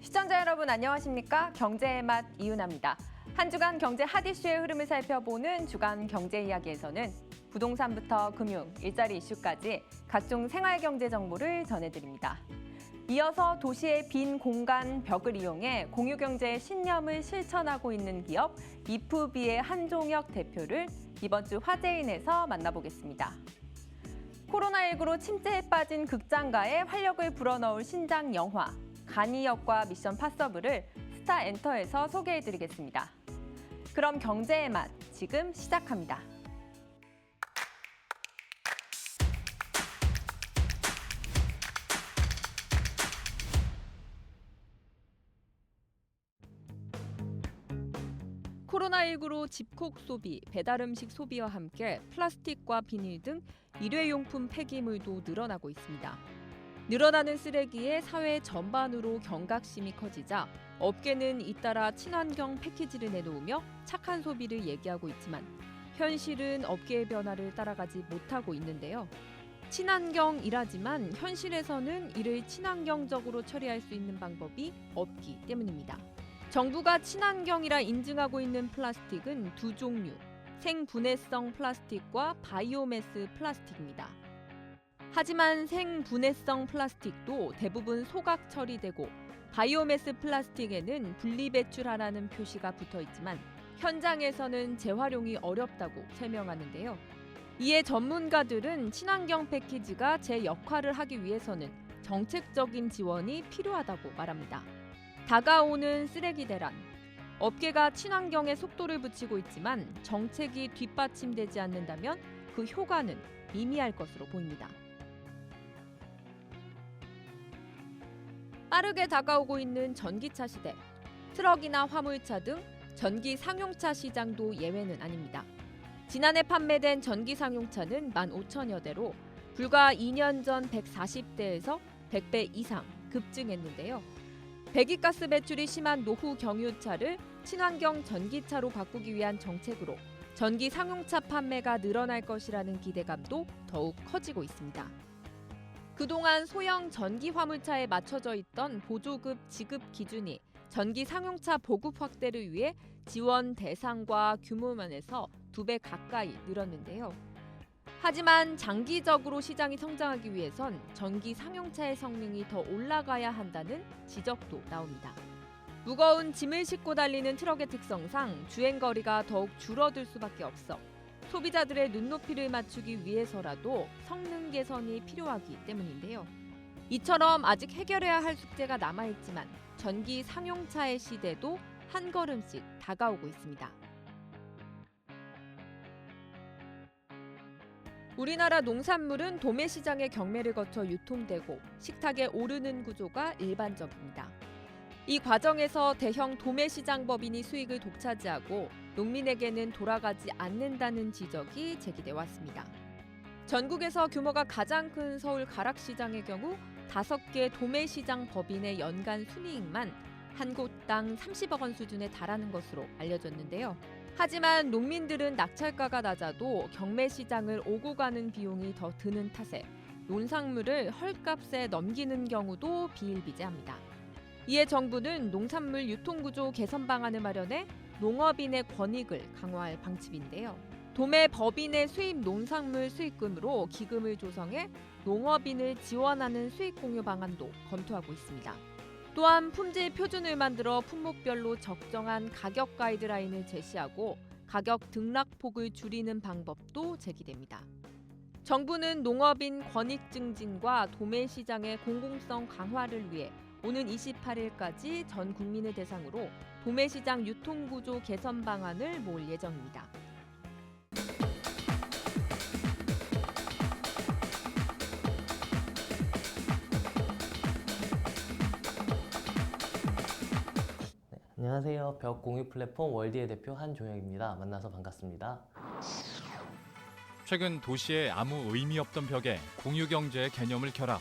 시청자 여러분 안녕하십니까? 경제의 맛 이윤아입니다. 한 주간 경제 핫이슈의 흐름을 살펴보는 주간 경제 이야기에서는 부동산부터 금융, 일자리 이슈까지 각종 생활 경제 정보를 전해드립니다. 이어서 도시의 빈 공간 벽을 이용해 공유 경제의 신념을 실천하고 있는 기업 이프비의 한종혁 대표를 이번 주 화제인에서 만나보겠습니다. 코로나19로 침체에 빠진 극장가에 활력을 불어넣을 신작 영화 간이역과 미션 파서블을 스타엔터에서 소개해드리겠습니다. 그럼 경제의 맛 지금 시작합니다. 코로나19로 집콕 소비, 배달음식 소비와 함께 플라스틱과 비닐 등 일회용품 폐기물도 늘어나고 있습니다. 늘어나는 쓰레기에 사회 전반으로 경각심이 커지자 업계는 잇따라 친환경 패키지를 내놓으며 착한 소비를 얘기하고 있지만 현실은 업계의 변화를 따라가지 못하고 있는데요. 친환경이라지만 현실에서는 이를 친환경적으로 처리할 수 있는 방법이 없기 때문입니다. 정부가 친환경이라 인증하고 있는 플라스틱은 두 종류, 생분해성 플라스틱과 바이오매스 플라스틱입니다. 하지만 생분해성 플라스틱도 대부분 소각 처리되고 바이오매스 플라스틱에는 분리배출하라는 표시가 붙어 있지만 현장에서는 재활용이 어렵다고 설명하는데요. 이에 전문가들은 친환경 패키지가 제 역할을 하기 위해서는 정책적인 지원이 필요하다고 말합니다. 다가오는 쓰레기 대란. 업계가 친환경에 속도를 붙이고 있지만 정책이 뒷받침되지 않는다면 그 효과는 미미할 것으로 보입니다. 빠르게 다가오고 있는 전기차 시대. 트럭이나 화물차 등 전기 상용차 시장도 예외는 아닙니다. 지난해 판매된 전기 상용차는 15,000여 대로 불과 2년 전 140대에서 100배 이상 급증했는데요. 배기가스 배출이 심한 노후 경유차를 친환경 전기차로 바꾸기 위한 정책으로 전기 상용차 판매가 늘어날 것이라는 기대감도 더욱 커지고 있습니다. 그동안 소형 전기 화물차에 맞춰져 있던 보조급 지급 기준이 전기 상용차 보급 확대를 위해 지원 대상과 규모 면에서 2배 가까이 늘었는데요. 하지만 장기적으로 시장이 성장하기 위해선 전기 상용차의 성능이 더 올라가야 한다는 지적도 나옵니다. 무거운 짐을 싣고 달리는 트럭의 특성상 주행거리가 더욱 줄어들 수밖에 없어 소비자들의 눈높이를 맞추기 위해서라도 성능 개선이 필요하기 때문인데요. 이처럼 아직 해결해야 할 숙제가 남아있지만 전기 상용차의 시대도 한 걸음씩 다가오고 있습니다. 우리나라 농산물은 도매시장의 경매를 거쳐 유통되고 식탁에 오르는 구조가 일반적입니다. 이 과정에서 대형 도매시장 법인이 수익을 독차지하고 농민에게는 돌아가지 않는다는 지적이 제기돼 왔습니다. 전국에서 규모가 가장 큰 서울 가락시장의 경우 5개 도매시장 법인의 연간 순이익만 한 곳당 30억 원 수준에 달하는 것으로 알려졌는데요. 하지만 농민들은 낙찰가가 낮아도 경매시장을 오고 가는 비용이 더 드는 탓에 논산물을 헐값에 넘기는 경우도 비일비재합니다. 이에 정부는 농산물 유통구조 개선 방안을 마련해 농업인의 권익을 강화할 방침인데요. 도매 법인의 수입 농산물 수익금으로 기금을 조성해 농업인을 지원하는 수익 공유 방안도 검토하고 있습니다. 또한 품질 표준을 만들어 품목별로 적정한 가격 가이드라인을 제시하고 가격 등락폭을 줄이는 방법도 제기됩니다. 정부는 농업인 권익 증진과 도매시장의 공공성 강화를 위해 오는 28일까지 전 국민을 대상으로 도매시장 유통구조 개선 방안을 모을 예정입니다. 안녕하세요. 벽 공유 플랫폼 월디의 대표 한종혁입니다. 만나서 반갑습니다. 최근 도시에 아무 의미 없던 벽에 공유 경제의 개념을 결합.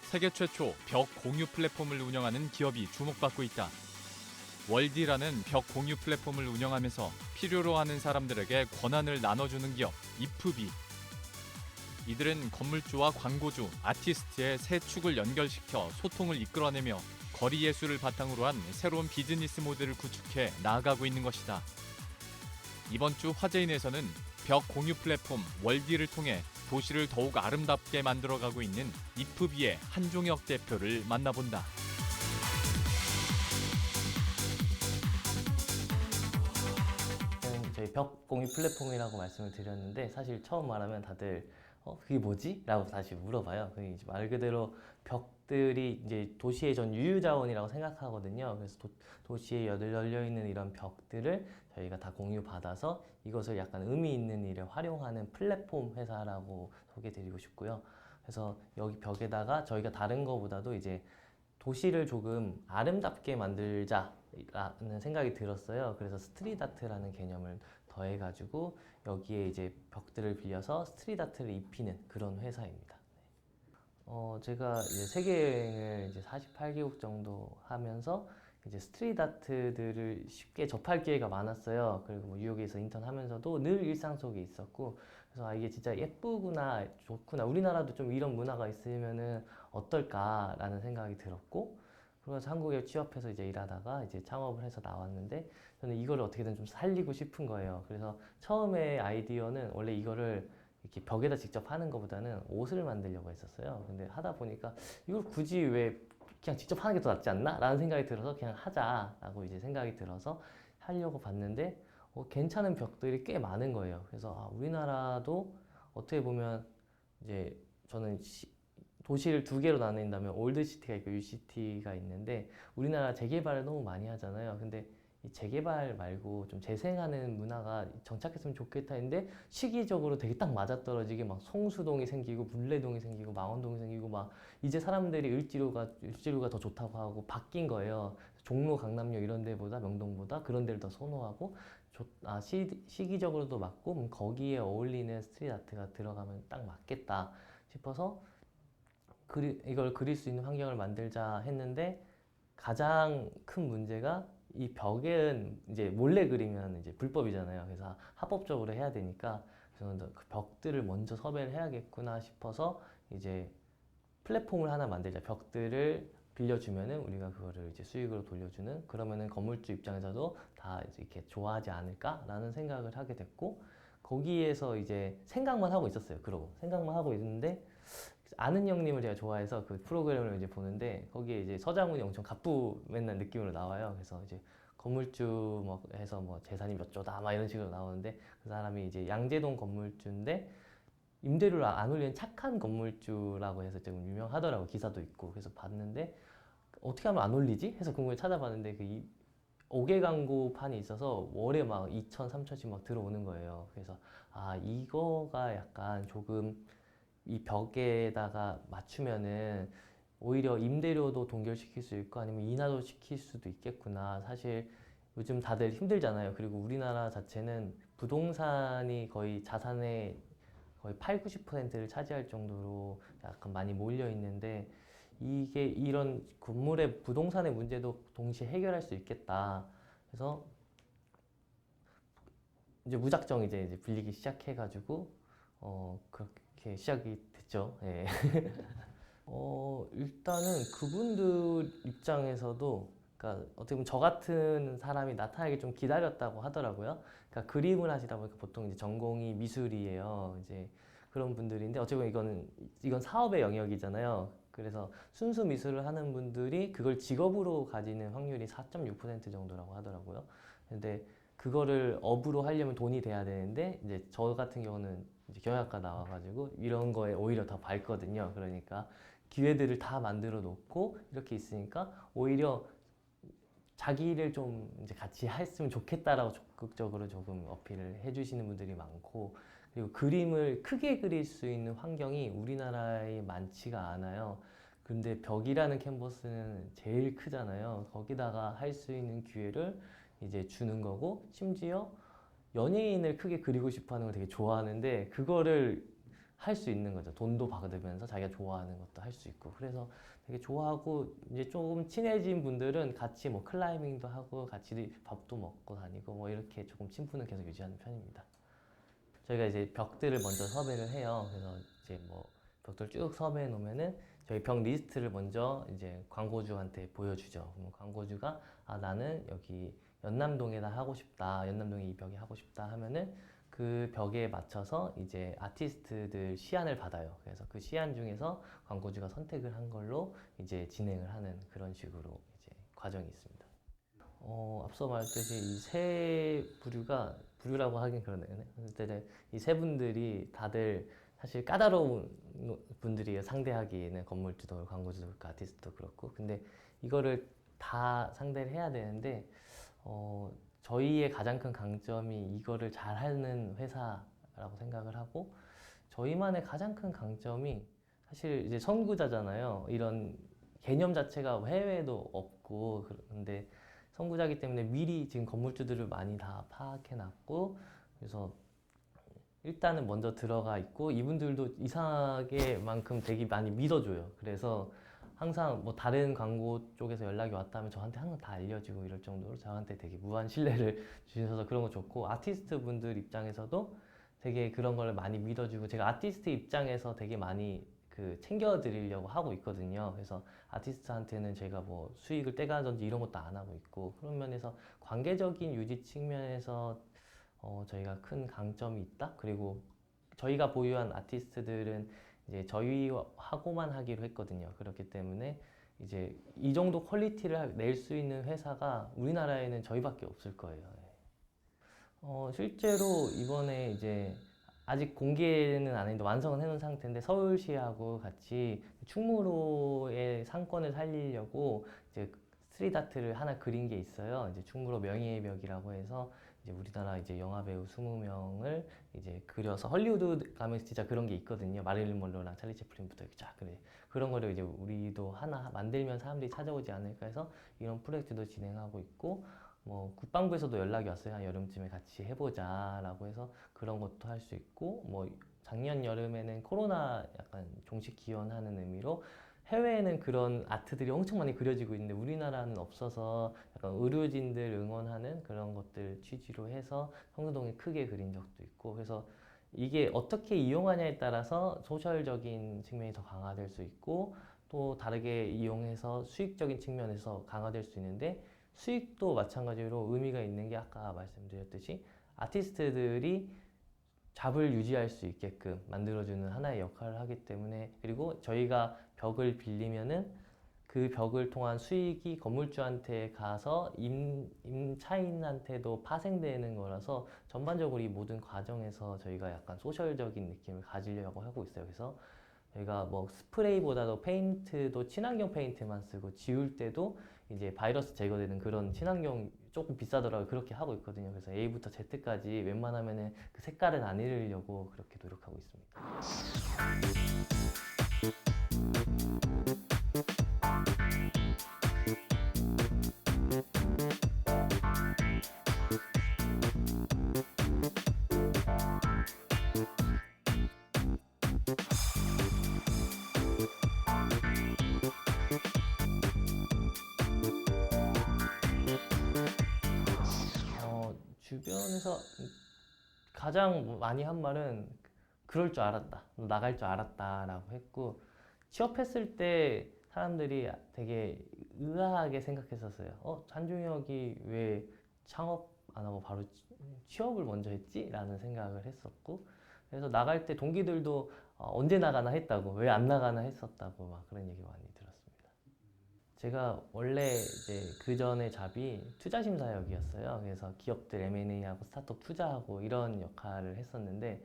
세계 최초 벽 공유 플랫폼을 운영하는 기업이 주목받고 있다. 월디라는 벽 공유 플랫폼을 운영하면서 필요로 하는 사람들에게 권한을 나눠주는 기업 이프비. 이들은 건물주와 광고주, 아티스트의 세 축을 연결시켜 소통을 이끌어내며 거리 예술을 바탕으로 한 새로운 비즈니스 모델을 구축해 나아가고 있는 것이다. 이번 주 화제인에서는 벽 공유 플랫폼 월디를 통해 도시를 더욱 아름답게 만들어가고 있는 이프비의 한종혁 대표를 만나본다. 저희 벽 공유 플랫폼이라고 말씀을 드렸는데 사실 처음 말하면 다들 그게 뭐지? 라고 다시 물어봐요. 그게 이제 말 그대로 벽들이 이제 도시의 전 유유자원이라고 생각하거든요. 그래서 도시에 열려 있는 이런 벽들을 저희가 다 공유받아서 이것을 약간 의미 있는 일에 활용하는 플랫폼 회사라고 소개드리고 싶고요. 그래서 여기 벽에다가 저희가 다른 거보다도 이제 도시를 조금 아름답게 만들자라는 생각이 들었어요. 그래서 스트릿 아트라는 개념을 더해가지고 여기에 이제 벽들을 빌려서 스트릿 아트를 입히는 그런 회사입니다. 제가 이제 세계 여행을 이제 48개국 정도 하면서 이제 스트릿 아트들을 쉽게 접할 기회가 많았어요. 그리고 뭐 뉴욕에서 인턴하면서도 늘 일상 속에 있었고, 그래서 이게 진짜 예쁘구나, 좋구나, 우리나라도 좀 이런 문화가 있으면은 어떨까라는 생각이 들었고, 그래서 한국에 취업해서 이제 일하다가 이제 창업을 해서 나왔는데 저는 이거를 어떻게든 좀 살리고 싶은 거예요. 그래서 처음에 아이디어는 원래 이거를 이렇게 벽에다 직접 하는 것보다는 옷을 만들려고 했었어요. 근데 하다 보니까 이걸 굳이 왜 그냥 직접 하는 게 더 낫지 않나? 라는 생각이 들어서 그냥 하자라고 이제 생각이 들어서 하려고 봤는데 괜찮은 벽들이 꽤 많은 거예요. 그래서 우리나라도 어떻게 보면 이제 저는 도시를 두 개로 나뉜다면 올드시티가 있고 뉴시티가 있는데 우리나라 재개발을 너무 많이 하잖아요. 근데 이 재개발 말고 좀 재생하는 문화가 정착했으면 좋겠다 했는데 시기적으로 되게 딱 맞아떨어지게 막 성수동이 생기고 물레동이 생기고 망원동이 생기고 막 이제 사람들이 을지로가 더 좋다고 하고 바뀐 거예요. 종로, 강남역 이런 데보다 명동보다 그런 데를 더 선호하고 시기적으로도 맞고 거기에 어울리는 스트릿 아트가 들어가면 딱 맞겠다 싶어서 이걸 그릴 수 있는 환경을 만들자 했는데 가장 큰 문제가 이 벽은 이제 몰래 그리면 이제 불법이잖아요. 그래서 합법적으로 해야 되니까 저는 그 벽들을 먼저 섭외를 해야겠구나 싶어서 이제 플랫폼을 하나 만들자. 벽들을 빌려주면은 우리가 그거를 이제 수익으로 돌려주는 그러면은 건물주 입장에서도 다 이제 이렇게 좋아하지 않을까라는 생각을 하게 됐고 거기에서 이제 생각만 하고 있었어요. 그러고 생각만 하고 있는데 아는 형님을 제가 좋아해서 그 프로그램을 이제 보는데 거기에 이제 서장훈이 엄청 갑부 맨날 느낌으로 나와요. 그래서 이제 건물주 뭐 해서 뭐 재산이 몇 조다 막 이런 식으로 나오는데 그 사람이 이제 양재동 건물주인데 임대료를 안 올리는 착한 건물주라고 해서 좀 유명하더라고. 기사도 있고. 그래서 봤는데 어떻게 하면 안 올리지? 해서 궁금해 찾아봤는데 그 5개 광고판이 있어서 월에 막 2천, 3천씩 막 들어오는 거예요. 그래서 이거가 약간 조금 이 벽에다가 맞추면은 오히려 임대료도 동결시킬 수 있고 아니면 인하도 시킬 수도 있겠구나. 사실 요즘 다들 힘들잖아요. 그리고 우리나라 자체는 부동산이 거의 자산의 거의 8, 90%를 차지할 정도로 약간 많이 몰려 있는데 이게 이런 건물의 부동산의 문제도 동시에 해결할 수 있겠다. 그래서 이제 무작정 이제 빌리기 시작해가지고 그렇게 시작이 됐죠. 예. 일단은 그분들 입장에서도 그러니까 어떻게 보면 저 같은 사람이 나타나기 좀 기다렸다고 하더라고요. 그러니까 그림을 하시다 보니까 보통 이제 전공이 미술이에요. 이제 그런 분들인데 어찌 보면 이건 사업의 영역이잖아요. 그래서 순수 미술을 하는 분들이 그걸 직업으로 가지는 확률이 4.6% 정도라고 하더라고요. 근데 그거를 업으로 하려면 돈이 돼야 되는데 이제 저 같은 경우는 이제 경영학과 나와가지고 이런 거에 오히려 더 밝거든요. 그러니까 기회들을 다 만들어 놓고 이렇게 있으니까 오히려 자기 일을 좀 이제 같이 했으면 좋겠다라고 적극적으로 조금 어필을 해주시는 분들이 많고 그리고 그림을 크게 그릴 수 있는 환경이 우리나라에 많지가 않아요. 근데 벽이라는 캔버스는 제일 크잖아요. 거기다가 할 수 있는 기회를 이제 주는 거고 심지어 연예인을 크게 그리고 싶어 하는 걸 되게 좋아하는데 그거를 할 수 있는 거죠. 돈도 받으면서 자기가 좋아하는 것도 할 수 있고 그래서 되게 좋아하고 이제 조금 친해진 분들은 같이 뭐 클라이밍도 하고 같이 밥도 먹고 다니고 뭐 이렇게 조금 친분을 계속 유지하는 편입니다. 저희가 이제 벽들을 먼저 섭외를 해요. 그래서 이제 뭐 벽들 쭉 섭외해 놓으면은 저희 벽 리스트를 먼저 이제 광고주한테 보여주죠. 그럼 광고주가 나는 여기 연남동에다 하고 싶다, 연남동에 이 벽에 하고 싶다 하면은 그 벽에 맞춰서 이제 아티스트들 시안을 받아요. 그래서 그 시안 중에서 광고주가 선택을 한 걸로 이제 진행을 하는 그런 식으로 이제 과정이 있습니다. 앞서 말했듯이 이 세 부류라고 하긴 그러네요. 이 세 분들이 다들 사실 까다로운 분들이에요. 상대하기에는 건물주도, 광고주도 그렇고 아티스트도 그렇고. 근데 이거를 다 상대를 해야 되는데 저희의 가장 큰 강점이 이거를 잘하는 회사라고 생각을 하고, 저희만의 가장 큰 강점이 사실 이제 선구자잖아요. 이런 개념 자체가 해외에도 없고, 그런데 선구자기 때문에 미리 지금 건물주들을 많이 다 파악해놨고, 그래서 일단은 먼저 들어가 있고, 이분들도 이상하게만큼 되게 많이 믿어줘요. 그래서 항상 뭐 다른 광고 쪽에서 연락이 왔다면 저한테 항상 다 알려주고 이럴 정도로 저한테 되게 무한 신뢰를 주셔서 그런 거 좋고, 아티스트 분들 입장에서도 되게 그런 걸 많이 믿어주고, 제가 아티스트 입장에서 되게 많이 챙겨드리려고 하고 있거든요. 그래서 아티스트한테는 제가 뭐 수익을 떼가든지 이런 것도 안 하고 있고, 그런 면에서 관계적인 유지 측면에서 저희가 큰 강점이 있다. 그리고 저희가 보유한 아티스트들은 이제 저희하고만 하기로 했거든요. 그렇기 때문에 이제 이 정도 퀄리티를 낼 수 있는 회사가 우리나라에는 저희밖에 없을 거예요. 실제로 이번에 이제 아직 공개는 안 했는데 완성은 해놓은 상태인데, 서울시하고 같이 충무로의 상권을 살리려고 이제 스트릿 아트를 하나 그린 게 있어요. 이제 충무로 명예의 벽이라고 해서 이제 우리나라 이제 영화 배우 20명을 이제 그려서, 헐리우드 가면 진짜 그런 게 있거든요. 마릴린 먼로랑 찰리 채플린부터 이렇게 쫙 그래. 그런 거를 이제 우리도 하나 만들면 사람들이 찾아오지 않을까 해서 이런 프로젝트도 진행하고 있고, 뭐 국방부에서도 연락이 왔어요. 한 여름쯤에 같이 해보자라고 해서 그런 것도 할 수 있고, 뭐 작년 여름에는 코로나 약간 종식 기원하는 의미로 해외에는 그런 아트들이 엄청 많이 그려지고 있는데 우리나라는 없어서 약간 의료진들 응원하는 그런 것들 취지로 해서 성수동에 크게 그린 적도 있고, 그래서 이게 어떻게 이용하냐에 따라서 소셜적인 측면이 더 강화될 수 있고, 또 다르게 이용해서 수익적인 측면에서 강화될 수 있는데, 수익도 마찬가지로 의미가 있는 게 아까 말씀드렸듯이 아티스트들이 잡을 유지할 수 있게끔 만들어주는 하나의 역할을 하기 때문에, 그리고 저희가 벽을 빌리면은 그 벽을 통한 수익이 건물주한테 가서 임차인한테도 파생되는 거라서 전반적으로 이 모든 과정에서 저희가 약간 소셜적인 느낌을 가지려고 하고 있어요. 그래서 저희가 뭐 스프레이보다도 페인트도 친환경 페인트만 쓰고, 지울 때도 이제 바이러스 제거되는 그런 친환경, 조금 비싸더라고요. 그렇게 하고 있거든요. 그래서 A부터 Z까지 웬만하면은 그 색깔은 안 잃으려고 그렇게 노력하고 있습니다. 주변에서 가장 많이 한 말은 그럴 줄 알았다, 너 나갈 줄 알았다 라고 했고, 취업했을 때 사람들이 되게 의아하게 생각했었어요. 한중혁이 왜 창업 안 하고 바로 취업을 먼저 했지? 라는 생각을 했었고, 그래서 나갈 때 동기들도 언제 나가나 했다고, 왜 안 나가나 했었다고 막 그런 얘기 많이 들었습니다. 제가 원래 이제 그 전에 잡이 투자심사역이었어요. 그래서 기업들 M&A하고 스타트업 투자하고 이런 역할을 했었는데,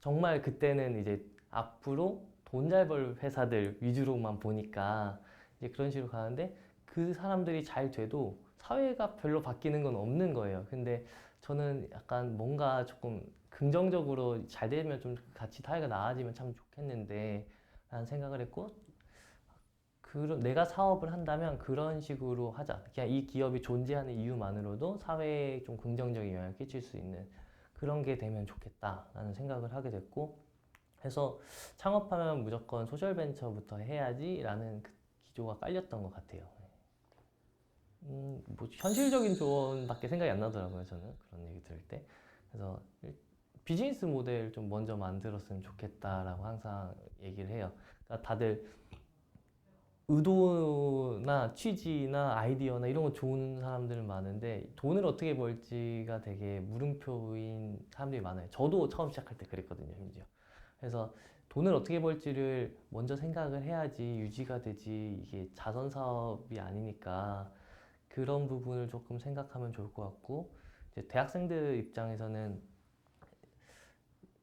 정말 그때는 이제 앞으로 돈 잘 벌 회사들 위주로만 보니까 이제 그런 식으로 가는데, 그 사람들이 잘 돼도 사회가 별로 바뀌는 건 없는 거예요. 근데 저는 약간 뭔가 조금 긍정적으로 잘 되면 좀 같이 사회가 나아지면 참 좋겠는데 라는 생각을 했고, 내가 사업을 한다면 그런 식으로 하자. 그냥 이 기업이 존재하는 이유만으로도 사회에 좀 긍정적인 영향을 끼칠 수 있는 그런 게 되면 좋겠다라는 생각을 하게 됐고, 해서 창업하면 무조건 소셜벤처부터 해야지라는 그 기조가 깔렸던 것 같아요. 뭐 현실적인 조언밖에 생각이 안 나더라고요, 저는 그런 얘기 들을 때. 그래서 비즈니스 모델 좀 먼저 만들었으면 좋겠다라고 항상 얘기를 해요. 그러니까 다들 의도나 취지나 아이디어나 이런 거 좋은 사람들은 많은데 돈을 어떻게 벌지가 되게 물음표인 사람들이 많아요. 저도 처음 시작할 때 그랬거든요, 심지어. 그래서 돈을 어떻게 벌지를 먼저 생각을 해야지 유지가 되지, 이게 자선 사업이 아니니까 그런 부분을 조금 생각하면 좋을 것 같고, 이제 대학생들 입장에서는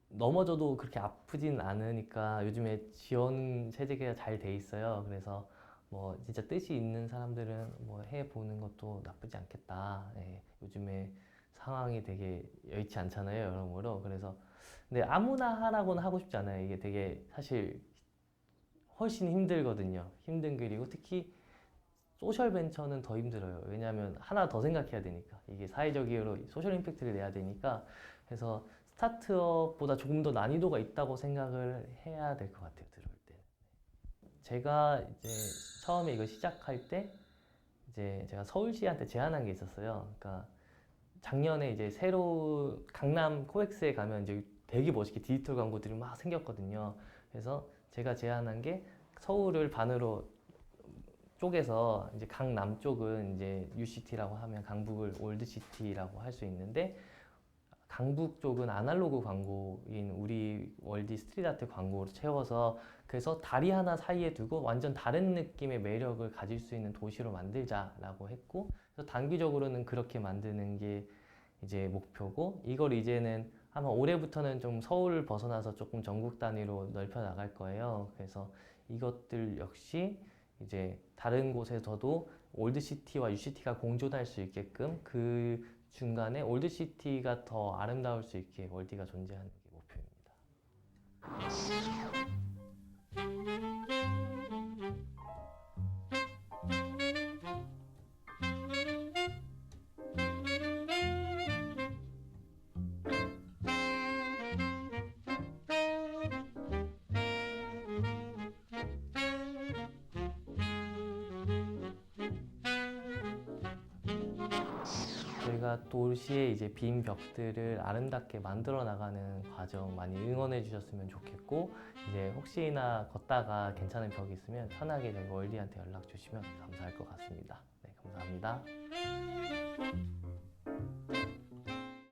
넘어져도 그렇게 아프진 않으니까 요즘에 지원 체제가 잘 돼 있어요. 그래서 뭐 진짜 뜻이 있는 사람들은 뭐 해보는 것도 나쁘지 않겠다. 예, 요즘에 상황이 되게 여의치 않잖아요, 여러모로. 그래서 근데 아무나 하라고는 하고 싶지 않아요. 이게 되게 사실 훨씬 힘들거든요. 힘든 그리고 특히 소셜 벤처는 더 힘들어요. 왜냐하면 하나 더 생각해야 되니까. 이게 사회적으로 소셜 임팩트를 내야 되니까. 그래서 스타트업보다 조금 더 난이도가 있다고 생각을 해야 될 것 같아요, 들어올 때. 제가 이제 처음에 이거 시작할 때 이제 제가 서울시한테 제안한 게 있었어요. 그러니까 작년에 이제 새로 강남 코엑스에 가면 이제 되게 멋있게 디지털 광고들이 막 생겼거든요. 그래서 제가 제안한 게 서울을 반으로 쪽에서 이제 강남 쪽은 이제 UCT라고 하면 강북을 올드시티라고 할 수 있는데, 강북 쪽은 아날로그 광고인 우리 월드 스트리트 아트 광고로 채워서, 그래서 다리 하나 사이에 두고 완전 다른 느낌의 매력을 가질 수 있는 도시로 만들자라고 했고, 그래서 단기적으로는 그렇게 만드는 게 이제 목표고, 이걸 이제는 아마 올해부터는 좀 서울을 벗어나서 조금 전국 단위로 넓혀 나갈 거예요. 그래서 이것들 역시 이제 다른 곳에서도 올드시티와 UCT가 공존할 수 있게끔, 그 중간에 올드시티가 더 아름다울 수 있게 월디가 존재하는 게 목표입니다. 저희가 도시의 이제 빈 벽들을 아름답게 만들어 나가는 과정 많이 응원해 주셨으면 좋겠고, 이제 혹시나 걷다가 괜찮은 벽이 있으면 편하게 저희 월디한테 연락 주시면 감사할 것 같습니다. 네, 감사합니다.